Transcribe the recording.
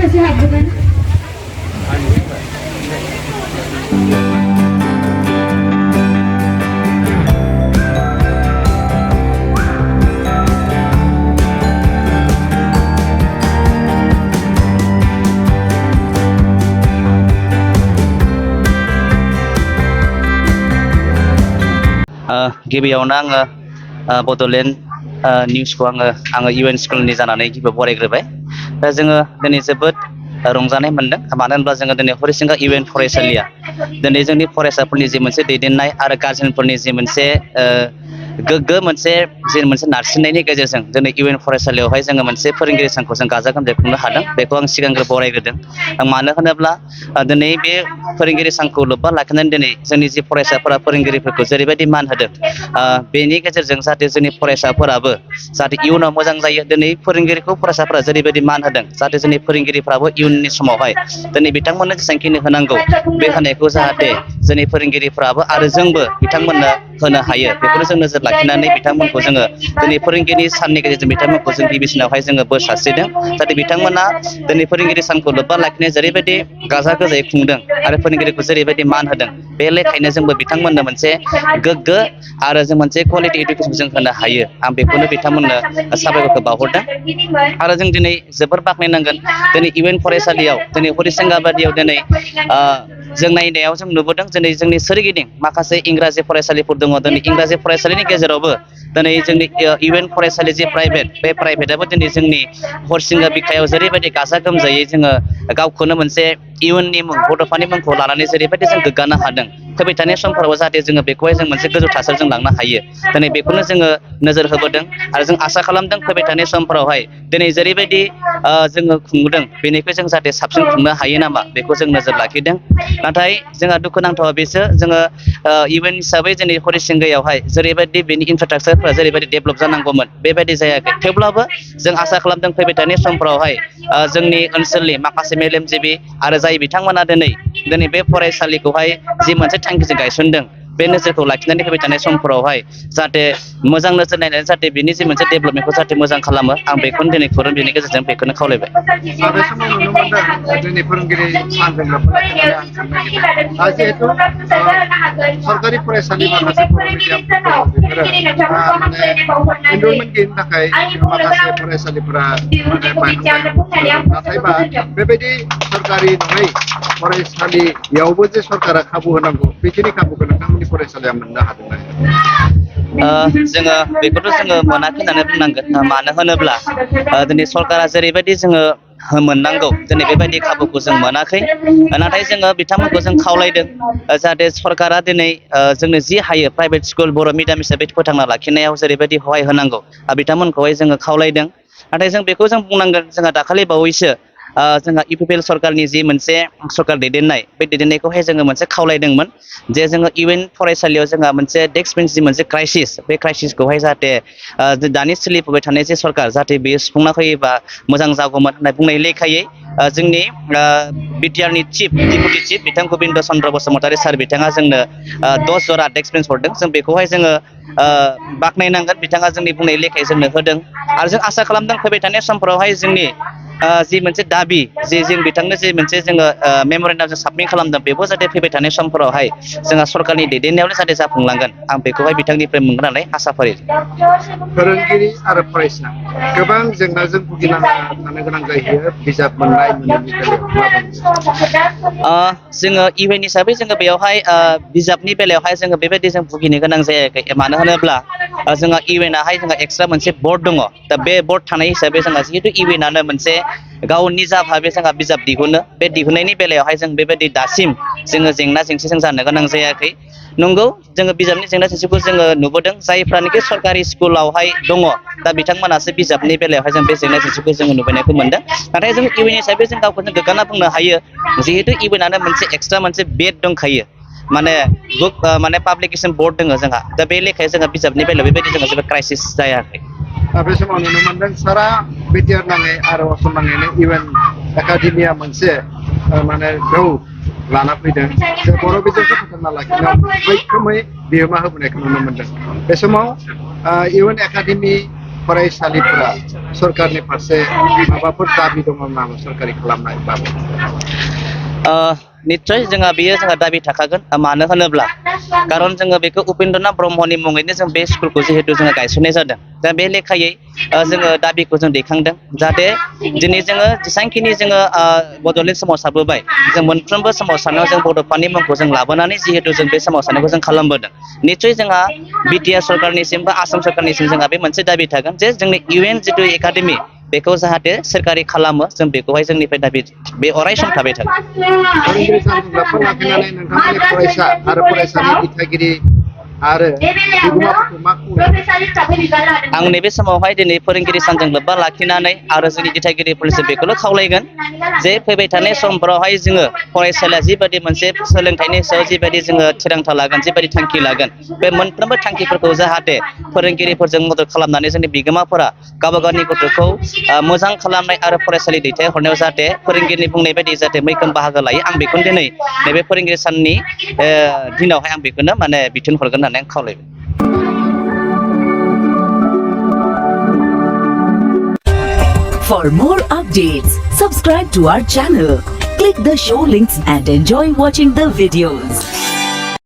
다시 한번 गिबियावनो आङो बड'लेण्ड निउसखौ आङो इउएन स्कुलनि जानानै गिबियाव बरायग्रोबाय। दा जोङो दिनै जोबोद रंजानाय मोनदों, मानो होनब्ला जोङो दिनै हरिसिंगा इउएन फरायसालिया दिनै जोंनि फरायसाफोरनि जि मोनसे दैदेननाय आरो गारजेनफोरनि जि मोनसे गोग्गो मोनसे नारसिननायनि गेजेरजों दिनै इउएन फरायसालियावहाय जोङो मोनसे फोरोंगिरि सानखौ जों गाजा गोमजायै खुंनो हादों। बेखौ आं सिगांग्रो बरायग्रोदों। मानो होनोब्ला दिनै बे फोरोंगिरि सानखौ लोब्बा लाखिनानै दिनै जोंनि जि फरायसाफोरा फोरोंगिरिफोरखौ जेरैबायदि मान होदों, बेनि गेजेरजों जाहाथे जोंनि फरायसाफोराबो जाहाथे इयुनाव मोजां जायो। दिनै फोरोंगिरिखौ फरायसाफोरा जेरैबायदि मान होदों, जाहाथे जोंनि फोरोंगिरिफ्राबो इयुननि समावहाय दिनै बिथांमोननो जेसेबांखिनि होनांगौ बे होनायखौ जाहाथे जोंनि फोरोंगिरिफ्राबो आरो जोंबो बिथांमोननो होनो हायो। बेखौनो जों नोजोर लाखिनानै बिथांमोनखौ जोङो दिनै फोरोंगिरि साननि गेजेरजों बिथांमोनखौ जों गिबिसिनावहाय जोङो बोर सारस्रिदों। जाहाथे बिथांमोना दिनै फोरोंगिरि सानखौ लोब्बा लाखिनाय जेरैबायदि गाजा गोमजायै खुंदों आरो फोरोंगिरिखौ जेरैबायदि मान होदों, बे लेखायनो जोंबो बिथांमोननो मोनसे गोग्गो आरो जों मोनसे कुवालिटि इडुकेसन जों होनो हायो। आं बेखौनो बिथांमोननो साबायखरखौ बावहरदों। आरो जों दिनै जोबोर बाख्नायनांगोन, दिनै इउएन फरायसालियाव दिनै हरिसिंगा बादियाव दिनै जों नायनायाव जों नुबोदों दिनै जोंनि सोरगिदिं माखासे इंराजि फरायसालिफोर दङ। दिनै इंराजि फरायसालिनि गेजेरावबो दिनै जोंनि इउएन फरायसालि जि प्राइभेट, बे प्राइभेटआबो दिनै जोंनि हरिसिंगा बिखायाव जेरैबायदि गाजा गोमजायै जोङो गावखौनो मोनसे इयुननि मुं, बड'फानि मुंखौ लानानै जेरैबायदि जों गोग्गानो हादों, फैबाय थानाय समफोरावबो जाहाथे जोङो बेखौहाय जों मोनसे गोजौ थासारियाव जों लांनो हायो। दिनै बेखौनो जोङो नोजोर होबोदों आरो जों आसा खालामदों फैबाय थानाय समफोरावहाय दिनै जेरैबायदि जोङो खुंबोदों, बेनिफ्राय जों जाहाथे साबसिन खुंनो हायो नामा, बेखौ जों नोजोर लाखिदों। नाथाय जोंहा दुखुनांथावा बेसो, जोङो इउएन हिसाबै दिनै हरिसिंगायावहाय जेरैबायदि बेनि इनफ्रास्ट्राकचारफोरा जेरैबायदि डेभेलप जानांगौमोन, बेबायदि जायाखै। थेवब्लाबो जों आसा खालामदों फैबाय थानाय समफोरावहाय जोंनि ओनसोलनि माखासे मेलेमजिबि आरो जाय बिथांमोना दिनै बे फरायसालिखौहाय जि मोनसे थांखिजों गायसनदों, बे नोजोरखौ लाखिनानै फैबाय थानाय समफोरावहाय जाहाथे मोजां नोजोर नायनानै जाहाथे बिनि जि मोनसे डेभेलपमेन्टखौ जाहाथे मोजां खालामो। आं बेखौनो दिनै खौरां बिनि गेजेरजों बेखौनो खावलायबाय। बे समाव नुनो मोनदों जोंनि फोरोंगिरि सानजों लोब्बा लाखिनानै आं सोंनो नागिरदों, जिहेथु सरकारि फरायसालि माखासे बर' मिडियामफोर दङ, बेफोरो माने एनरलमेन्ट गैयिनि थाखाय माखासे फरायसालिफोरा माने बायहांबाय। नाथायबा बेबायदि सरकारि नङै फरायसालियावबो जे सरकारा खाबु होनांगौ, बेखिनि खाबुखौ नोंथांमोननि फरायसालिया मोननो हादोंना? जोङो बेखौथ' जोङो मोनाखै होननानै बुंनांगोन। मानो होनोब्ला दिनै सरकारा जेरैबायदि जोङो मोननांगौ, दिनै बेबायदि खाबुखौ जों मोनाखै। नाथाय जोङो बिथांमोनखौ जों खावलायदों जाहाथे सरकारा दिनै जोंनो जि हायो प्राइभेट स्कुल बर' मिडियाम हिसाबै फोथांना लाखिनायाव जेरैबायदि सहाय होनांगौ, बिथांमोनखौहाय जोङो खावलायदों। नाथाय जों बेखौ जों बुंनांगोन, जोंहा दाखालि बावैसो जोंहा इउपिपिएल सरकारनि जि मोनसे सरकार दैदेननाय, बे दैदेननायखौहाय जोङो मोनसे खावलायदोंमोन जे जोङो इउएन फरायसालियाव जोंहा मोनसे डेस्क बेन्च जि मोनसे क्राइसिस, बे क्राइसिसखौहाय जाहाथे दानि सोलिफुबाय थानाय जे सरकार, जाहाथे बेयो सुफुंना होयोबा मोजां जागौमोन होनना बुंनाय लेखायै जोंनि बिटिआरनि डिपुटि चिफ बिथां गबिन्द चन्द्र बसुमतारी सार बिथाङा जोंनो 10 जरा डेस्क बेन्च हरदों। जों बेखौहाय जोङो बाख्नायनांगोन, बिथाङा जोंनि बुंनाय लेखायै जोंनो होदों। आरो जों आसा खालामदों फैबाय थानाय समफोरावहाय जोंनि जि मोनसे दाबि, जे जों बिथांनो जि मोनसे जोङो मेम'रेन्डाम जों साबमिट खालामदों, बेबो जाहाथे फैबाय थानाय समफोरावहाय जोंहा सरकारनि दैदेननायावनो जाहाथे जाफुंलांगोन। आं बेखौहाय बिथांनिफ्राय मोनगोन होननानै आसा फारियो। फोरोंगिरि आरो फरायसा गोबां जेंनाजों भुगिनांना थानो गोनां जायो बिजाब मोननाय मोनैनि बेलायाव। जोङो इउएन हिसाबै जोङो बेयावहाय बिजाबनि बेलायावहाय जोङो बेबायदि जों भुगिनो गोनां जायाखै। मानो होनोब्ला जोंहा इउएनआहाय जोंहा एक्सट्रा मोनसे बर्ड दङ। दा बे बर्ड थानाय हिसाबै जोंहा जिहेतु इउएनआनो मोनसे गाव निजा भाबै जोंहा बिजाब दिहुनो, बे दिहुननायनि बेलायावहाय जों बेबायदि दासिम जोङो जेंना जेंसिजों जानो गोनां जायाखै। नंगौ जोङो बिजाबनि जेंना जेंसिखौ जोङो नुबोदों जायफ्रानोखि सरकारि स्कुलावहाय दङ दा बिथांमोनासो बिजाबनि बेलायावहाय जों बे जेंना जेंसिखौ जोङो नुबोनायखौ मोनदों नाथाय जों इउएन हिसाबै जों गावखौ जों गोग्गाना बुंनो हायो जिहेतु इउएनआनो मोनसे एक्सट्रा मोनसे बेड दंखायो माने बुक माने पाब्लिकेसन बर्ड दङ जोंहा दा बे लेखायै जोंहा बिजाबनि बेलायाव बेबायदि जोंहा जेबो क्राइसिस जायाखै बे समाव नुनो मोनदों सारा बिटिआर नाङै आरो असम नाङैनो इउएन एकाडेमिया मोनसे माने जौ लाना फैदों जे बर' बिजोंखौ फोथांना लाखिनायाव मैखोमै बिहोमा होबोनायखौ नुनो मोनदों बे समाव इउएन एकाडेमि फरायसालिफोरा सरकारनि फारसे माबाफोर दाबि दङ नामा सरकारि खालामनाय बाबद निस्सय जोंहा बेयो जोंहा दाबि थाखागोन मानो होनोब्ला खारन जोङो बेखौ उपेन्द्रनाथ ब्रह्मनि मुङैनो जों बे स्कुलखौ जिहेतु जोङो गायसननाय जादों दा बे लेखायै जोङो दाबिखौ जों दैखांदों जाहाथे दिनै जोङो जेसांखिनि जोङो बड'लेण्ड सोमावसारबोबाय जों मोनफ्रोमबो सोमावसारनायाव जों बड'फानि मुंखौ जों लाबोनानै जिहेतु जों बे सोमावसारनायखौ जों खालामबोदों निस्सय जोंहा बिटिआर सरकारनिसिम बा आसाम सरकारनिसिम जोंहा बे मोनसे दाबि थागोन जे जोंनि इउएन जितु एकाडेमि बेखौ जाहाथे सोरखारि खालामो जों बेखौहाय जोंनिफ्राय दाबि बे अराय सम थाबाय थागोन फोरोंगिरि सानजोंलाफोर लाखिनानै नोंथांमोननि फरायसा आरो फरायसानि दिथागिरि आरो बिगोमाफोरखौ मा खौरां आं नैबे समावहाय दिनै फोरोंगिरि सानजों लोब्बा लाखिनानै आरो जोंनि दिथागिरिफोरनिसिम बेखौल' खावलायगोन जे फैबाय थानाय समफोरावहाय जोङो फरायसालिया जिबायदि मोनसे सोलोंथाइनि सायाव जिबायदि जोङो थिरांथा लागोन जिबायदि थांखि लागोन बे मोनफ्रोमबो थांखिफोरखौ जाहाथे फोरोंगिरिफोरजों मदद खालामनानै जोंनि बिगोमाफोरा गावबा गावनि गथ'खौ मोजां खालामनाय आरो फरायसालि दैथायहरनायाव जाहाथे फोरोंगिरिनि बुंनाय बायदि जाहाथे मैखोम बाहागो लायो आं बेखौनो दिनै नैबे फोरोंगिरि साननि दिनावहाय आं बेखौनो माने बिथोन हरगोन होननानै आं खावलायबाय For more updates, subscribe to our channel, click the show links and enjoy watching the videos.